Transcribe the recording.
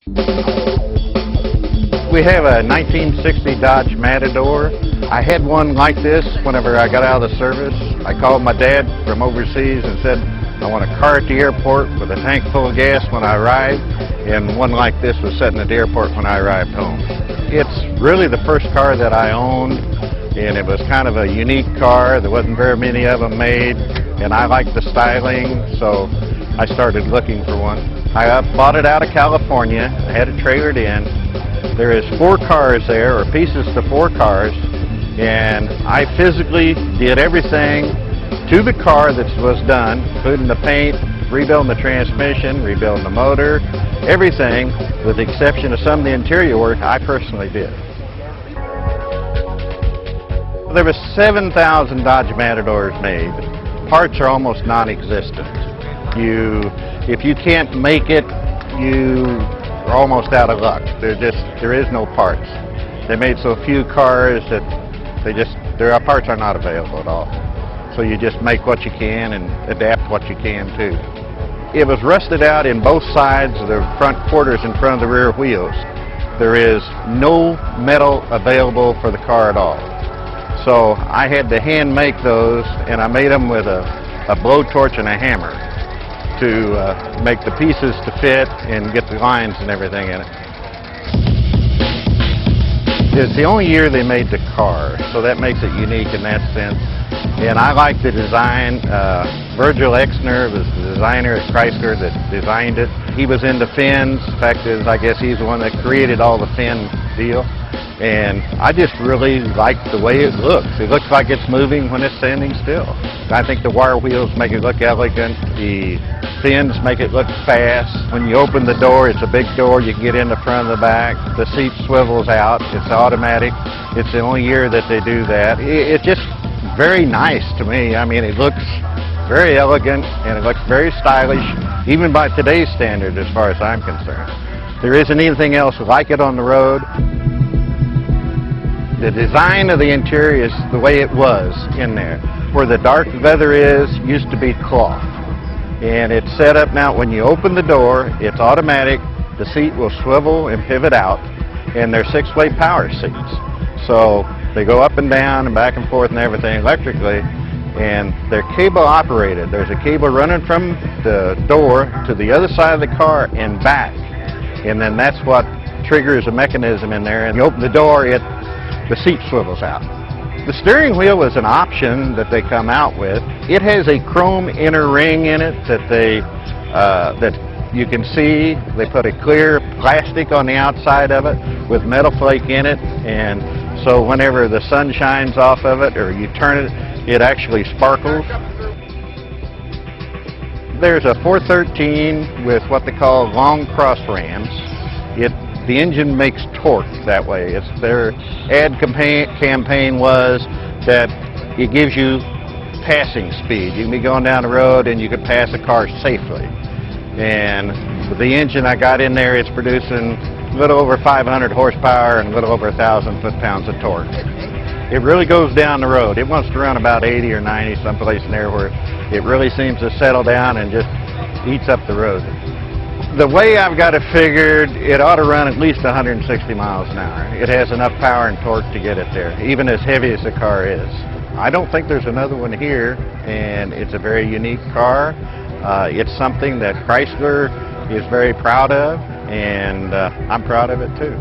We have a 1960 Dodge Matador. I had one like this whenever I got out of the service. I called my dad from overseas and said, I want a car at the airport with a tank full of gas when I arrive, and one like this was sitting at the airport when I arrived home. It's really the first car that I owned, and it was kind of a unique car. There wasn't very many of them made, and I liked the styling, so I started looking for one. I bought it out of California. I had it trailered in. There is 4 cars there, or pieces to 4 cars, and I physically did everything to the car that was done, including the paint, rebuilding the transmission, rebuilding the motor, everything, with the exception of some of the interior work I personally did. There were 7,000 Dodge Matadors made. Parts are almost non-existent. If you can't make it, you are almost out of luck. There is no parts. They made so few cars that their parts are not available at all. So you just make what you can and adapt what you can too. It was rusted out in both sides of the front quarters in front of the rear wheels. There is no metal available for the car at all. So I had to hand make those, and I made them with a blowtorch and a hammer to make the pieces to fit and get the lines and everything in it. It's the only year they made the car, so that makes it unique in that sense. And I like the design. Virgil Exner was the designer at Chrysler that designed it. He was into fins. The fact is, I guess he's the one that created all the fin deal. And I just really like the way it looks. It looks like it's moving when it's standing still. I think the wire wheels make it look elegant. The fins make it look fast. When you open the door, it's a big door. You can get in the front and the back. The seat swivels out. It's automatic. It's the only year that they do that. It's just very nice to me. I mean, it looks very elegant and it looks very stylish, even by today's standards as far as I'm concerned. There isn't anything else like it on the road. The design of the interior is the way it was in there. Where the dark leather is used to be cloth. And it's set up now, when you open the door, it's automatic. The seat will swivel and pivot out, and they're 6-way power seats. So they go up and down and back and forth and everything electrically, and they're cable operated. There's a cable running from the door to the other side of the car and back. And then that's what triggers a mechanism in there. And you open the door, the seat swivels out. The steering wheel is an option that they come out with. It has a chrome inner ring in it that you can see. They put a clear plastic on the outside of it with metal flake in it, and so whenever the sun shines off of it or you turn it, it actually sparkles. There's a 413 with what they call long cross rams. The engine makes torque that way. Their ad campaign was that it gives you passing speed. You can be going down the road and you can pass a car safely. And with the engine I got in there, it's producing a little over 500 horsepower and a little over 1,000 foot-pounds of torque. It really goes down the road. It wants to run about 80 or 90 someplace in there where it really seems to settle down and just eats up the road. The way I've got it figured, it ought to run at least 160 miles an hour. It has enough power and torque to get it there, even as heavy as the car is. I don't think there's another one here, and it's a very unique car. It's something that Chrysler is very proud of, and I'm proud of it too.